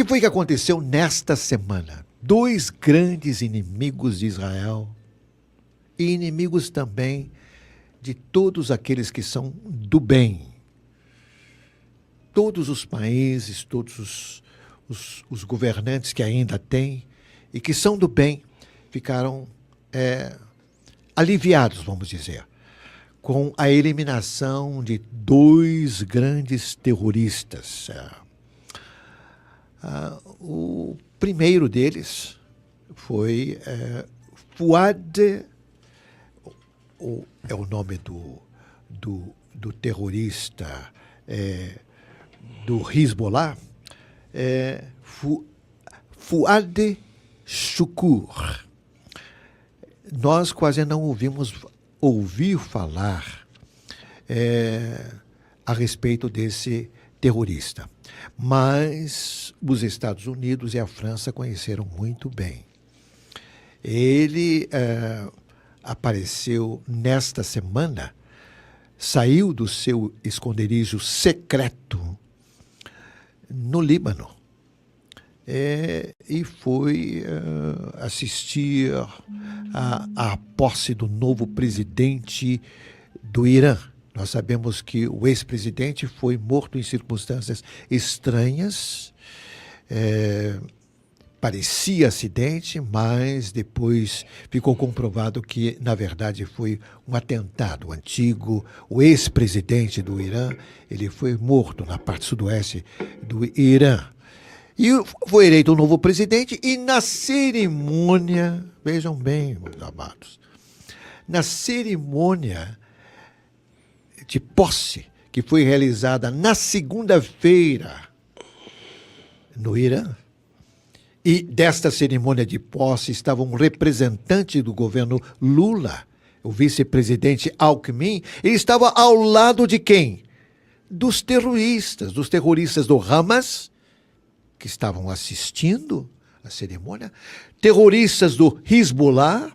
que foi que aconteceu nesta semana? Dois grandes inimigos de Israel e inimigos também de todos aqueles que são do bem. Todos os países, todos os governantes que ainda têm e que são do bem ficaram aliviados, vamos dizer, com a eliminação de dois grandes terroristas. O primeiro deles foi Fouad, é o nome do terrorista do Hezbollah, Fouad Shukr. Nós quase não ouvir falar a respeito desse terrorista, mas os Estados Unidos e a França conheceram muito bem. Ele apareceu nesta semana, saiu do seu esconderijo secreto no Líbano e foi assistir à posse do novo presidente do Irã. Nós sabemos que o ex-presidente foi morto em circunstâncias estranhas. Parecia acidente, mas depois ficou comprovado que, na verdade, foi um atentado. O ex-presidente do Irã, ele foi morto na parte sudoeste do Irã. E foi eleito um novo presidente e na cerimônia, vejam bem, meus amados, na cerimônia de posse que foi realizada na segunda-feira no Irã, e desta cerimônia de posse estava um representante do governo Lula, o vice-presidente Alckmin. Ele estava ao lado de quem? Dos terroristas do Hamas, que estavam assistindo à cerimônia, terroristas do Hezbollah,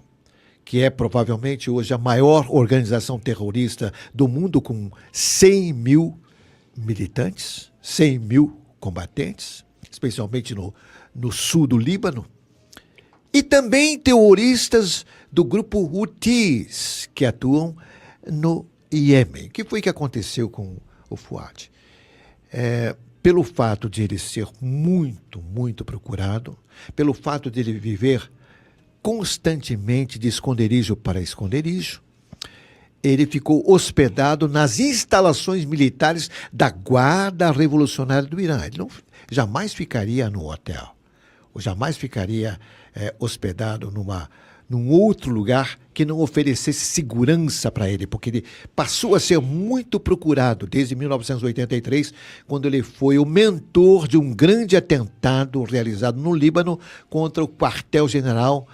que é provavelmente hoje a maior organização terrorista do mundo, com 100 mil militantes, 100 mil combatentes, especialmente no sul do Líbano, e também terroristas do grupo Houthis, que atuam no Iêmen. O que foi que aconteceu com o Fouad? Pelo fato de ele ser muito, muito procurado, pelo fato de ele viver constantemente de esconderijo para esconderijo, ele ficou hospedado nas instalações militares da Guarda Revolucionária do Irã. Ele jamais ficaria no hotel, ou jamais ficaria hospedado num outro lugar que não oferecesse segurança para ele, porque ele passou a ser muito procurado desde 1983, quando ele foi o mentor de um grande atentado realizado no Líbano contra o quartel-general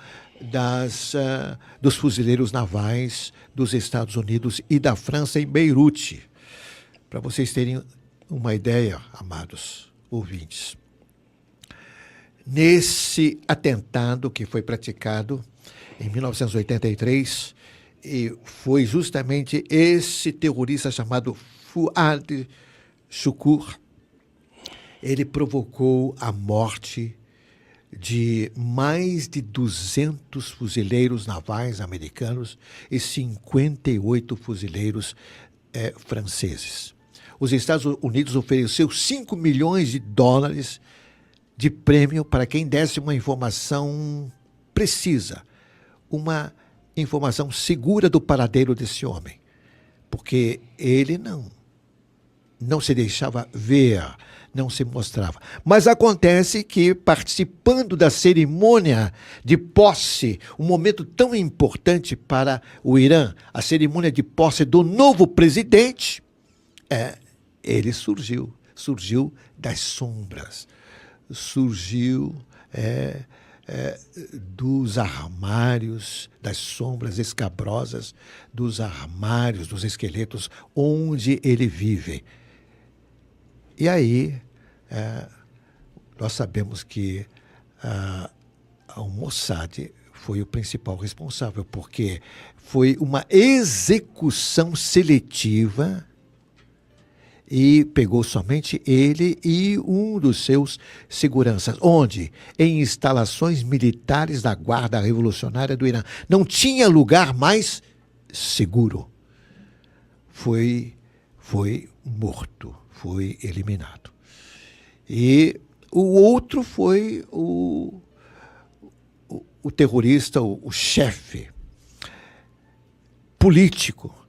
dos fuzileiros navais dos Estados Unidos e da França em Beirute. Para vocês terem uma ideia, amados ouvintes, nesse atentado que foi praticado em 1983, e foi justamente esse terrorista chamado Fouad Shukr, ele provocou a morte de mais de 200 fuzileiros navais americanos e 58 fuzileiros franceses. Os Estados Unidos ofereceu 5 milhões de dólares de prêmio para quem desse uma informação precisa, uma informação segura do paradeiro desse homem, porque ele não se deixava ver, não se mostrava. Mas acontece que, participando da cerimônia de posse, um momento tão importante para o Irã, a cerimônia de posse do novo presidente, ele surgiu das sombras, surgiu dos armários, das sombras escabrosas, dos armários, dos esqueletos onde ele vive. E aí, nós sabemos que o Mossad foi o principal responsável, porque foi uma execução seletiva e pegou somente ele e um dos seus seguranças. Onde? Em instalações militares da Guarda Revolucionária do Irã. Não tinha lugar mais seguro. Foi morto, foi eliminado. E o outro foi o terrorista, o chefe político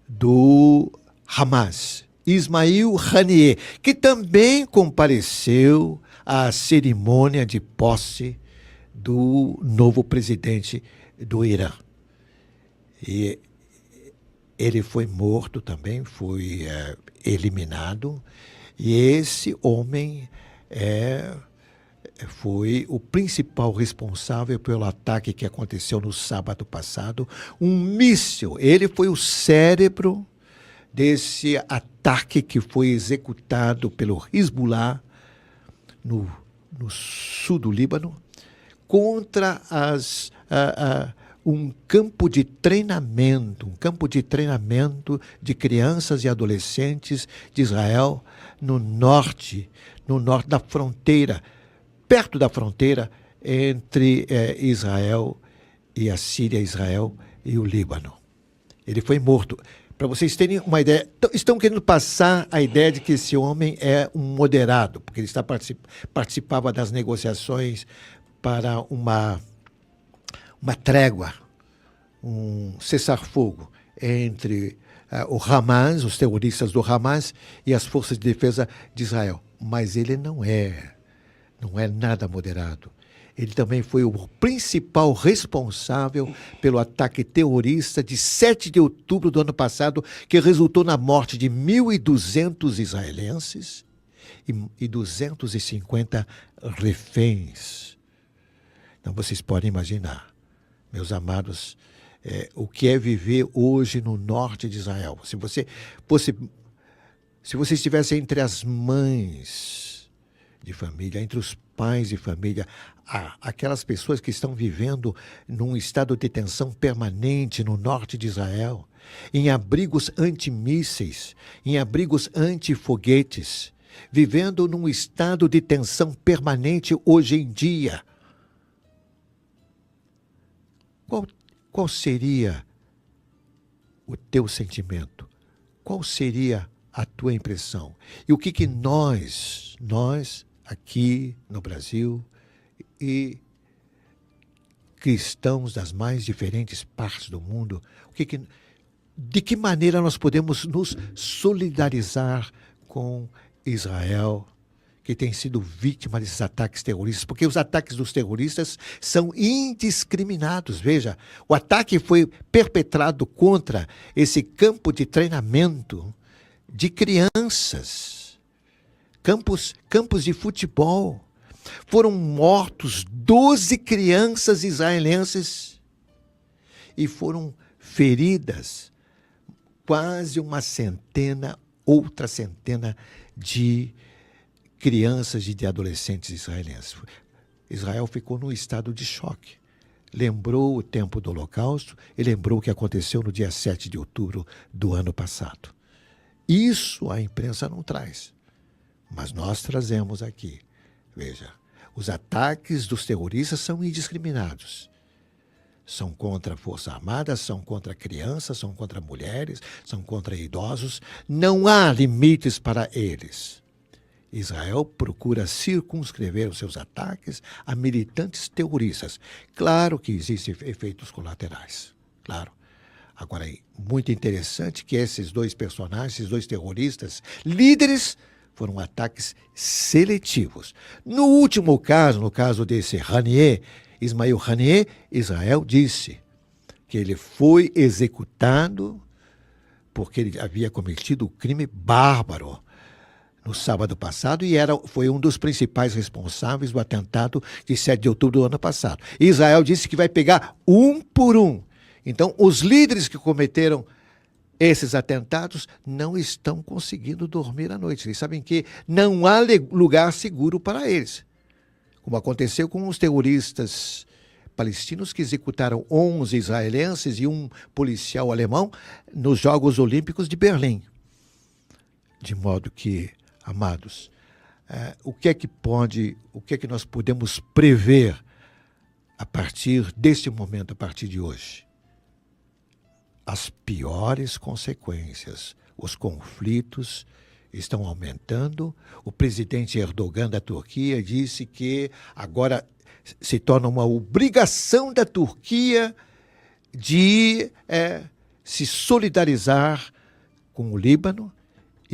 do Hamas, Ismail Haniyeh, que também compareceu à cerimônia de posse do novo presidente do Irã. E ele foi morto também, foi eliminado, e esse homem foi o principal responsável pelo ataque que aconteceu no sábado passado, um míssil. Ele foi o cérebro desse ataque que foi executado pelo Hezbollah no sul do Líbano contra um campo de treinamento de crianças e adolescentes de Israel no norte da fronteira, perto da fronteira entre Israel e a Síria, Israel e o Líbano. Ele foi morto. Para vocês terem uma ideia, estão querendo passar a ideia de que esse homem é um moderado, porque ele participava das negociações para uma trégua, um cessar-fogo entre o Hamas, os terroristas do Hamas e as forças de defesa de Israel. Mas ele não é nada moderado. Ele também foi o principal responsável pelo ataque terrorista de 7 de outubro do ano passado, que resultou na morte de 1.200 israelenses e 250 reféns. Então, vocês podem imaginar, meus amados, o que é viver hoje no norte de Israel. Se você estivesse entre as mães de família, entre os pais de família, aquelas pessoas que estão vivendo num estado de tensão permanente no norte de Israel, em abrigos antimísseis, em abrigos antifoguetes, vivendo num estado de tensão permanente hoje em dia. Qual seria o teu sentimento? Qual seria a tua impressão? E o que nós aqui no Brasil e cristãos das mais diferentes partes do mundo, de que maneira nós podemos nos solidarizar com Israel, que tem sido vítima desses ataques terroristas? Porque os ataques dos terroristas são indiscriminados. Veja, o ataque foi perpetrado contra esse campo de treinamento de crianças, campos de futebol. Foram mortos 12 crianças israelenses e foram feridas quase outra centena de crianças e de adolescentes israelenses. Israel ficou num estado de choque. Lembrou o tempo do Holocausto e lembrou o que aconteceu no dia 7 de outubro do ano passado. Isso a imprensa não traz, mas nós trazemos aqui. Veja, os ataques dos terroristas são indiscriminados. São contra a Força Armada, são contra crianças, são contra mulheres, são contra idosos. Não há limites para eles. Israel procura circunscrever os seus ataques a militantes terroristas. Claro que existem efeitos colaterais, claro. Agora, é muito interessante que esses dois personagens, esses dois terroristas, líderes, foram ataques seletivos. No último caso, no caso desse Ismail Haniyeh, Israel disse que ele foi executado porque ele havia cometido um crime bárbaro no sábado passado e foi um dos principais responsáveis do atentado de 7 de outubro do ano passado. Israel disse que vai pegar um por um. Então, os líderes que cometeram esses atentados não estão conseguindo dormir à noite. Eles sabem que não há lugar seguro para eles. Como aconteceu com os terroristas palestinos que executaram 11 israelenses e um policial alemão nos Jogos Olímpicos de Berlim. De modo que, amados, o que é que nós podemos prever a partir deste momento, a partir de hoje? As piores consequências, os conflitos estão aumentando. O presidente Erdogan da Turquia disse que agora se torna uma obrigação da Turquia de se solidarizar com o Líbano,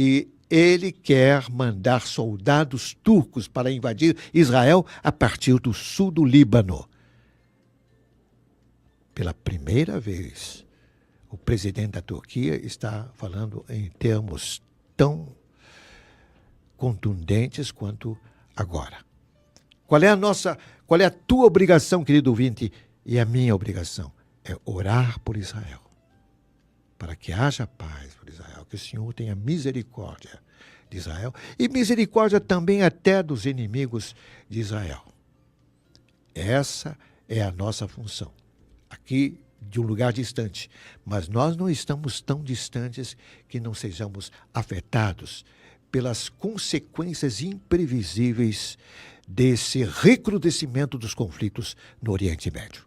e ele quer mandar soldados turcos para invadir Israel a partir do sul do Líbano. Pela primeira vez, o presidente da Turquia está falando em termos tão contundentes quanto agora. Qual é a tua obrigação, querido ouvinte, e a minha obrigação? É orar por Israel, para que haja paz por Israel, que o Senhor tenha misericórdia de Israel e misericórdia também até dos inimigos de Israel. Essa é a nossa função, aqui de um lugar distante, mas nós não estamos tão distantes que não sejamos afetados pelas consequências imprevisíveis desse recrudescimento dos conflitos no Oriente Médio.